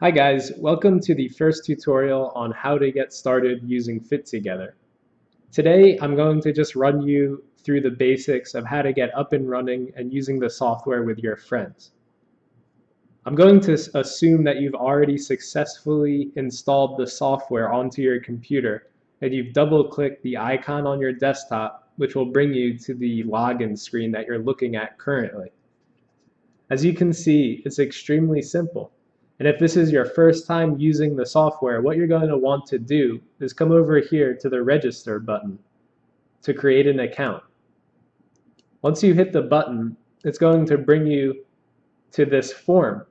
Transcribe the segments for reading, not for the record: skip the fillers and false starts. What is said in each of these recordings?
Hi guys, welcome to the first tutorial on how to get started using Fit Together. Today I'm going to just run you through the basics of how to get up and running and using the software with your friends. I'm going to assume that you've already successfully installed the software onto your computer and you've double-clicked the icon on your desktop, which will bring you to the login screen that you're looking at currently. As you can see, it's extremely simple. And if this is your first time using the software, what you're going to want to do is come over here to the register button to create an account. Once you hit the button, it's going to bring you to this form.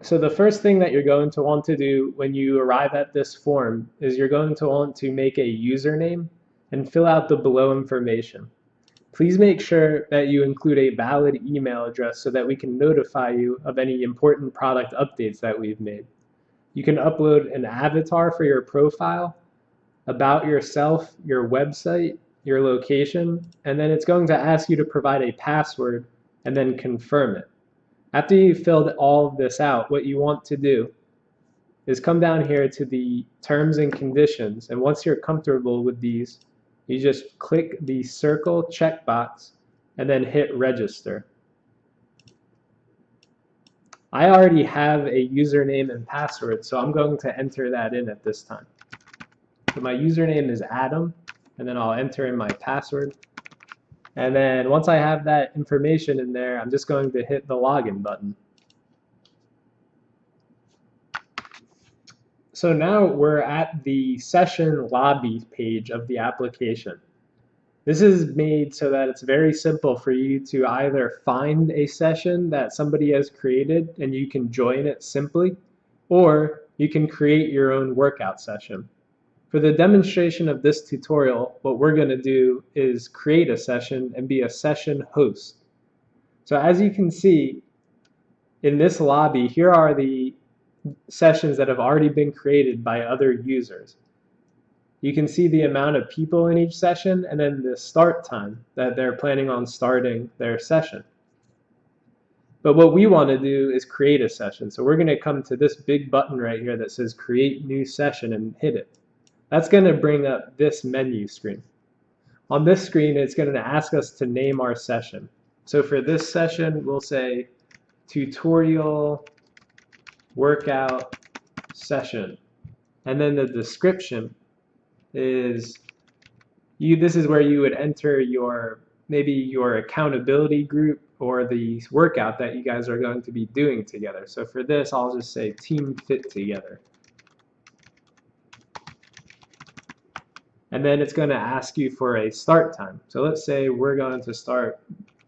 So the first thing that you're going to want to do when you arrive at this form is you're going to want to make a username and fill out the below information. Please make sure that you include a valid email address so that we can notify you of any important product updates that we've made. You can upload an avatar for your profile, about yourself, your website, your location, and then it's going to ask you to provide a password and then confirm it. After you've filled all of this out, what you want to do is come down here to the terms and conditions, and once you're comfortable with these, you just click the circle checkbox and then hit register. I already have a username and password, so I'm going to enter that in at this time. So my username is Adam, and then I'll enter in my password. And then once I have that information in there, I'm just going to hit the login button. So now we're at the session lobby page of the application. This is made so that it's very simple for you to either find a session that somebody has created and you can join it simply, or you can create your own workout session. For the demonstration of this tutorial, what we're going to do is create a session and be a session host. So as you can see, in this lobby, here are the sessions that have already been created by other users. You can see the amount of people in each session and then the start time that they're planning on starting their session. But what we want to do is create a session. So we're going to come to this big button right here that says create new session and hit it. That's going to bring up this menu screen. On this screen, it's going to ask us to name our session. So for this session, we'll say tutorial workout session. And then the description is this is where you would enter maybe your accountability group or the workout that you guys are going to be doing together. So for this, I'll just say Team Fit Together. And then it's going to ask you for a start time. So let's say we're going to start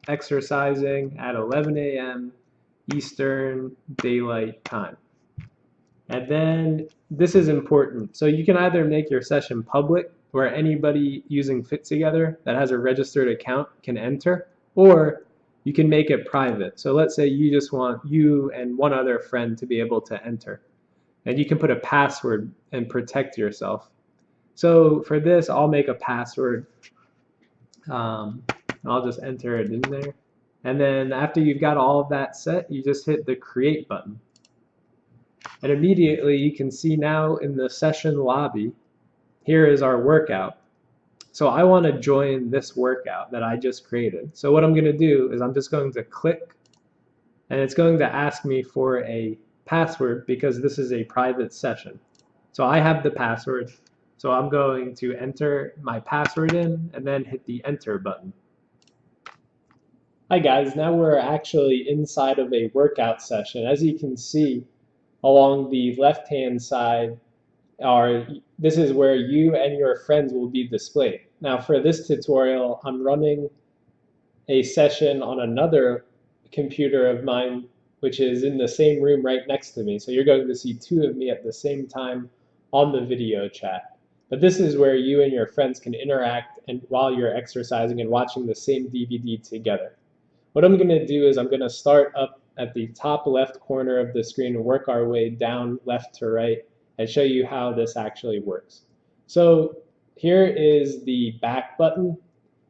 exercising at 11 a.m. Eastern Daylight Time. And then this is important. So you can either make your session public where anybody using Fit Together that has a registered account can enter, or you can make it private. So let's say you just want you and one other friend to be able to enter. And you can put a password and protect yourself. So for this, I'll make a password. I'll just enter it in there. And then after you've got all of that set, you just hit the create button. And immediately you can see now in the session lobby, here is our workout. So I want to join this workout that I just created. So what I'm going to do is I'm just going to click, and it's going to ask me for a password because this is a private session. So I have the password. So I'm going to enter my password in and then hit the enter button. Hi guys, now we're actually inside of a workout session. As you can see, along the left-hand side, this is where you and your friends will be displayed. Now for this tutorial, I'm running a session on another computer of mine, which is in the same room right next to me. So you're going to see two of me at the same time on the video chat. But this is where you and your friends can interact and while you're exercising and watching the same DVD together. What I'm going to do is I'm going to start up at the top left corner of the screen and work our way down left to right and show you how this actually works. So here is the back button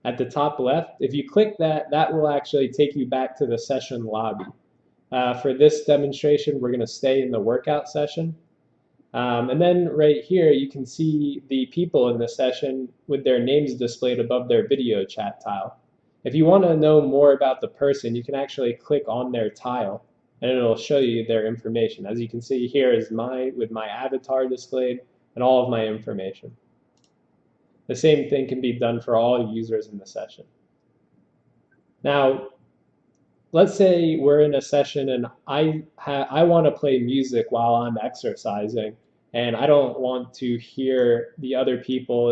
at the top left. If you click that, that will actually take you back to the session lobby. For this demonstration, we're going to stay in the workout session. And then right here, you can see the people in the session with their names displayed above their video chat tile. If you want to know more about the person, you can actually click on their tile and it'll show you their information. As you can see, here is with my avatar displayed and all of my information. The same thing can be done for all users in the session. Now, let's say we're in a session and I want to play music while I'm exercising, and I don't want to hear the other people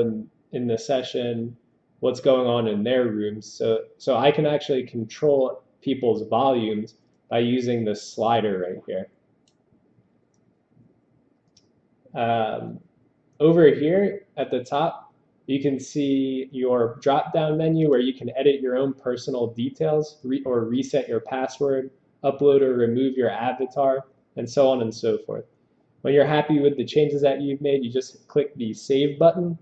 in the session, what's going on in their rooms. So I can actually control people's volumes by using this slider right here. Over here at the top, you can see your drop-down menu where you can edit your own personal details or reset your password, upload or remove your avatar, and so on and so forth. When you're happy with the changes that you've made, you just click the Save button,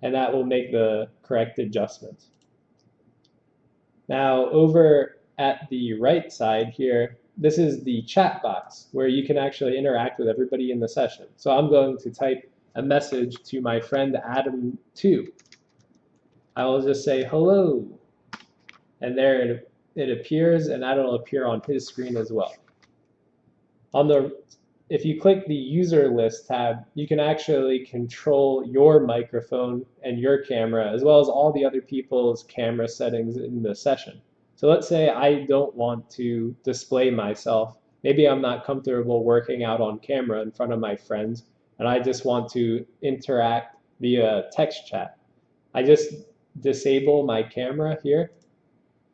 and that will make the correct adjustments. Now, over at the right side here, this is the chat box where you can actually interact with everybody in the session. So I'm going to type a message to my friend Adam2. I will just say hello, and there it appears, and that'll appear on his screen as well. If you click the user list tab, you can actually control your microphone and your camera, as well as all the other people's camera settings in the session. So let's say I don't want to display myself. Maybe I'm not comfortable working out on camera in front of my friends, and I just want to interact via text chat. I just disable my camera here,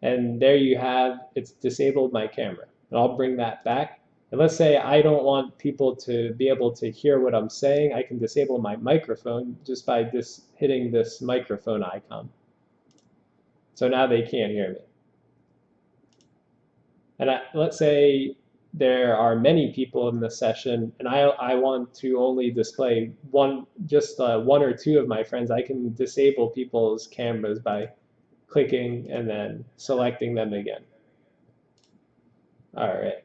and there you have, it's disabled my camera. And I'll bring that back. And let's say I don't want people to be able to hear what I'm saying. I can disable my microphone just by hitting this microphone icon. So now they can't hear me. And let's say there are many people in the session, and I want to only display one or two of my friends. I can disable people's cameras by clicking and then selecting them again. All right.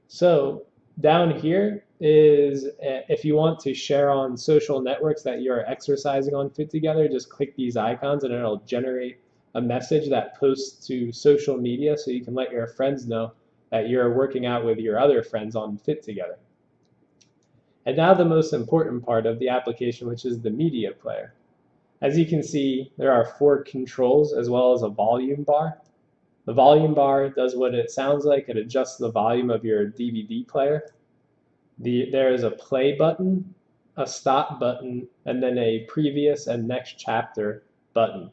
So down here is if you want to share on social networks that you're exercising on Fit Together, just click these icons and it'll generate a message that posts to social media so you can let your friends know that you're working out with your other friends on Fit Together. And now the most important part of the application, which is the media player. As you can see, there are 4 controls as well as a volume bar. The volume bar does what it sounds like. It adjusts the volume of your DVD player. There is a play button, a stop button, and then a previous and next chapter button.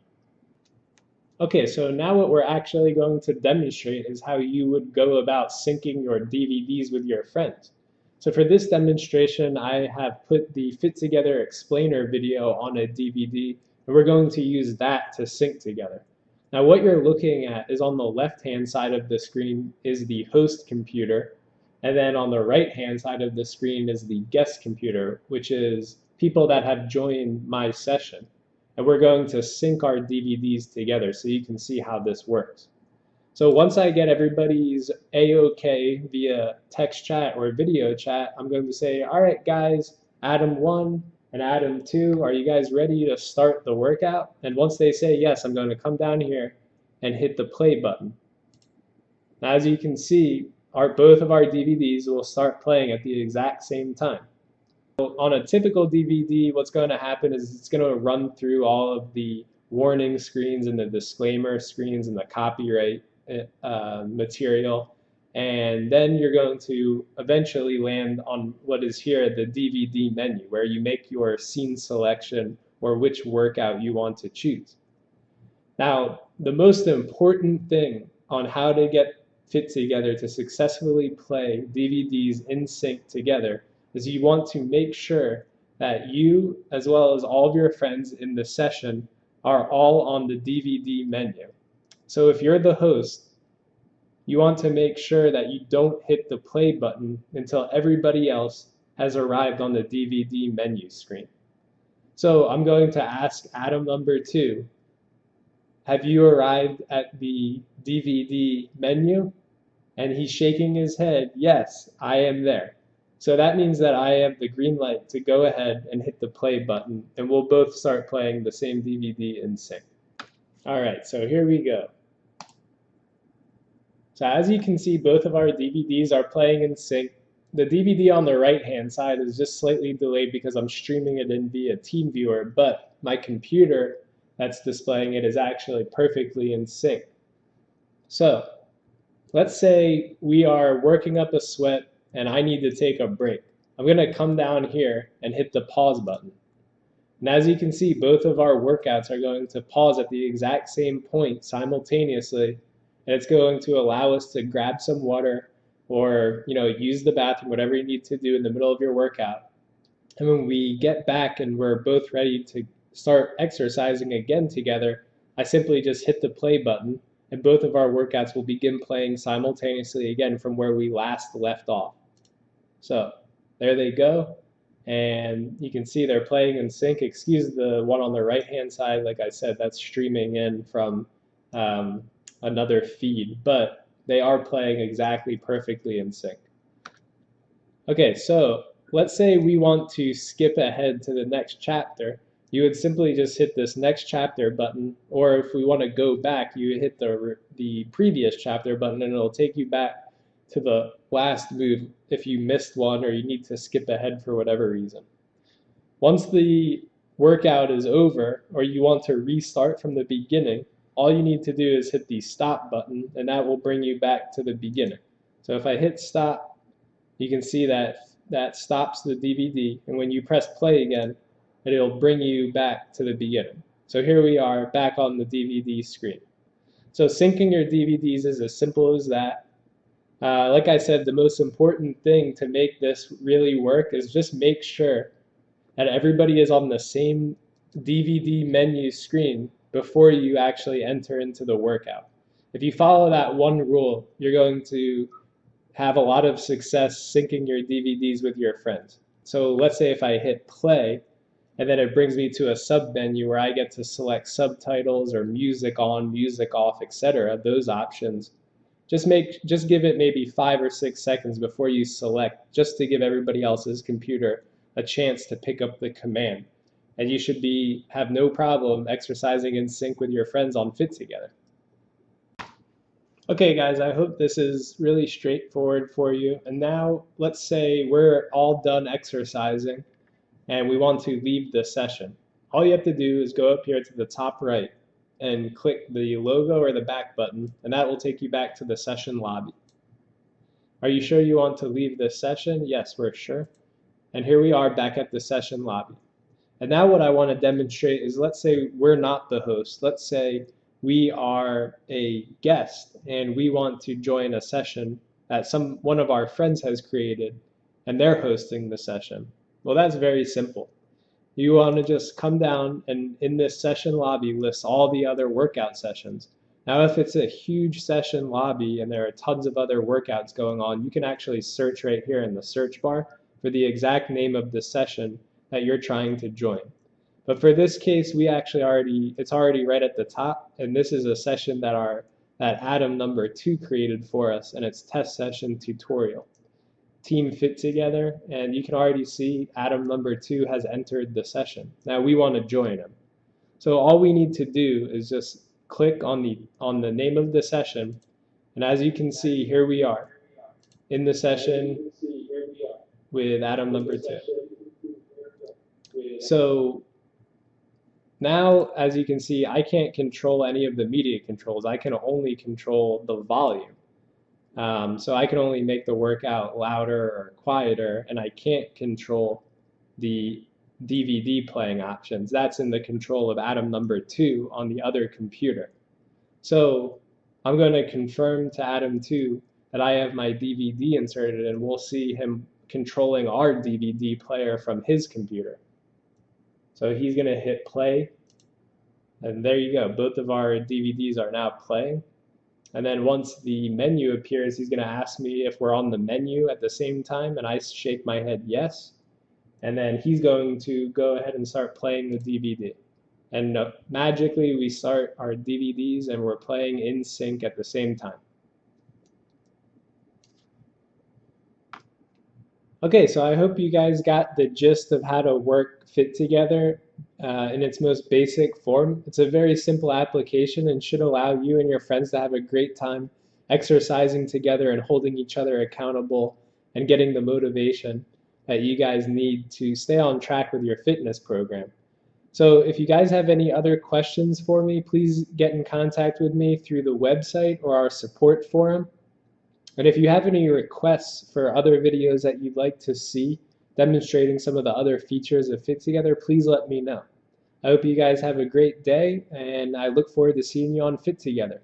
Okay, so now what we're actually going to demonstrate is how you would go about syncing your DVDs with your friends. So for this demonstration, I have put the Fit Together explainer video on a DVD, and we're going to use that to sync together. Now what you're looking at is on the left-hand side of the screen is the host computer, and then on the right-hand side of the screen is the guest computer, which is people that have joined my session. And we're going to sync our DVDs together so you can see how this works. So once I get everybody's A-OK via text chat or video chat, I'm going to say, all right guys, Adam 1 and Adam 2, are you guys ready to start the workout? And once they say yes, I'm going to come down here and hit the play button. Now, as you can see, both of our DVDs will start playing at the exact same time. So on a typical DVD, what's going to happen is it's going to run through all of the warning screens and the disclaimer screens and the copyright material, and then you're going to eventually land on what is here the DVD menu, where you make your scene selection or which workout you want to choose. Now, the most important thing on how to get Fit Together to successfully play DVDs in sync together is you want to make sure that you, as well as all of your friends in the session, are all on the DVD menu. So if you're the host, you want to make sure that you don't hit the play button until everybody else has arrived on the DVD menu screen. So I'm going to ask Adam number 2, have you arrived at the DVD menu? And he's shaking his head, yes, I am there. So that means that I have the green light to go ahead and hit the play button, and we'll both start playing the same DVD in sync. All right, so here we go. So as you can see, both of our DVDs are playing in sync. The DVD on the right-hand side is just slightly delayed because I'm streaming it in via TeamViewer, but my computer that's displaying it is actually perfectly in sync. So let's say we are working up a sweat and I need to take a break. I'm going to come down here and hit the pause button. And as you can see, both of our workouts are going to pause at the exact same point simultaneously, and it's going to allow us to grab some water or use the bathroom, whatever you need to do in the middle of your workout. And when we get back and we're both ready to start exercising again together, I simply just hit the play button and both of our workouts will begin playing simultaneously again from where we last left off. So there they go. And you can see they're playing in sync. Excuse the one on the right-hand side. Like I said, that's streaming in from another feed, but they are playing exactly perfectly in sync. Okay, so let's say we want to skip ahead to the next chapter. You would simply just hit this next chapter button, or if we want to go back, you hit the previous chapter button and it'll take you back to the last move if you missed one or you need to skip ahead for whatever reason. Once the workout is over or you want to restart from the beginning, all you need to do is hit the stop button and that will bring you back to the beginning. So if I hit stop, you can see that stops the DVD, and when you press play again, it'll bring you back to the beginning. So here we are back on the DVD screen. So syncing your DVDs is as simple as that. Like I said, the most important thing to make this really work is just make sure that everybody is on the same DVD menu screen before you actually enter into the workout. If you follow that one rule, you're going to have a lot of success syncing your DVDs with your friends. So let's say if I hit play, and then it brings me to a sub menu where I get to select subtitles or music on, music off, etc. Those options. Just give it maybe 5 or 6 seconds before you select, just to give everybody else's computer a chance to pick up the command. And you should have no problem exercising in sync with your friends on Fit Together. Okay guys, I hope this is really straightforward for you. And now let's say we're all done exercising and we want to leave the session. All you have to do is go up here to the top right and click the logo or the back button, and that will take you back to the session lobby. Are you sure you want to leave this session? Yes, we're sure. And here we are back at the session lobby. And now what I want to demonstrate is, let's say we're not the host. Let's say we are a guest and we want to join a session that one of our friends has created and they're hosting the session. Well, that's very simple. You want to just come down and in this session lobby list all the other workout sessions. Now, if it's a huge session lobby and there are tons of other workouts going on, you can actually search right here in the search bar for the exact name of the session that you're trying to join. But for this case, it's already right at the top, and this is a session that Adam number 2 created for us, and it's test session tutorial. Team Fit Together, and you can already see Adam number 2 has entered the session. Now we want to join him. So all we need to do is just click on the name of the session, and as you can see, here we are in the session with Adam number 2. So now, as you can see, I can't control any of the media controls. I can only control the volume. So I can only make the workout louder or quieter, and I can't control the DVD playing options. That's in the control of Adam number 2 on the other computer. So I'm going to confirm to Adam 2 that I have my DVD inserted, and we'll see him controlling our DVD player from his computer. So he's going to hit play, and there you go. Both of our DVDs are now playing. And then once the menu appears, he's going to ask me if we're on the menu at the same time, and I shake my head yes. And then he's going to go ahead and start playing the DVD. And magically, we start our DVDs, and we're playing in sync at the same time. Okay, so I hope you guys got the gist of how to work Fit Together in its most basic form. It's a very simple application and should allow you and your friends to have a great time exercising together and holding each other accountable and getting the motivation that you guys need to stay on track with your fitness program. So if you guys have any other questions for me, please get in contact with me through the website or our support forum. And if you have any requests for other videos that you'd like to see demonstrating some of the other features of Fit Together, please let me know. I hope you guys have a great day, and I look forward to seeing you on Fit Together.